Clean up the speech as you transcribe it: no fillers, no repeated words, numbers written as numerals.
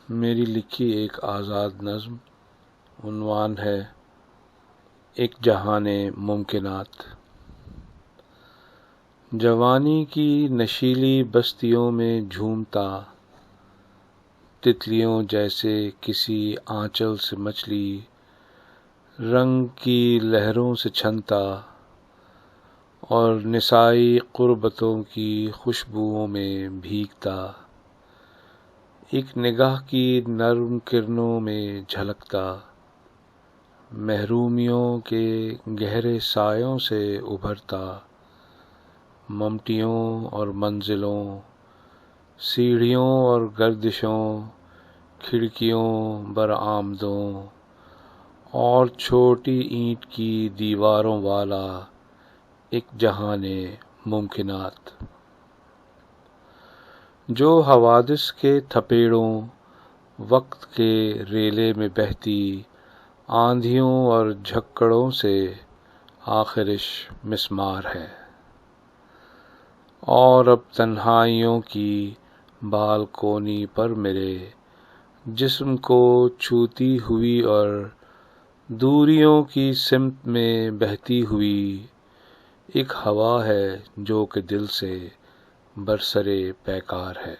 میری لکھی ایک آزاد نظم، عنوان ہے ایک جہان ممکنات۔ جوانی کی نشیلی بستیوں میں جھومتا، تتلیوں جیسے کسی آنچل سے مچھلی، رنگ کی لہروں سے چھنتا اور نسائی قربتوں کی خوشبوؤں میں بھیگتا، ایک نگاہ کی نرم کرنوں میں جھلکتا، محرومیوں کے گہرے سایوں سے ابھرتا، ممٹیوں اور منزلوں، سیڑھیوں اور گردشوں، کھڑکیوں برآمدوں اور چھوٹی اینٹ کی دیواروں والا ایک جہان ممکنات، جو حوادث کے تھپیڑوں، وقت کے ریلے میں بہتی آندھیوں اور جھکڑوں سے آخرش مسمار ہے، اور اب تنہائیوں کی بالکونی پر میرے جسم کو چھوتی ہوئی اور دوریوں کی سمت میں بہتی ہوئی ایک ہوا ہے جو کہ دل سے برسرے پیکار ہے۔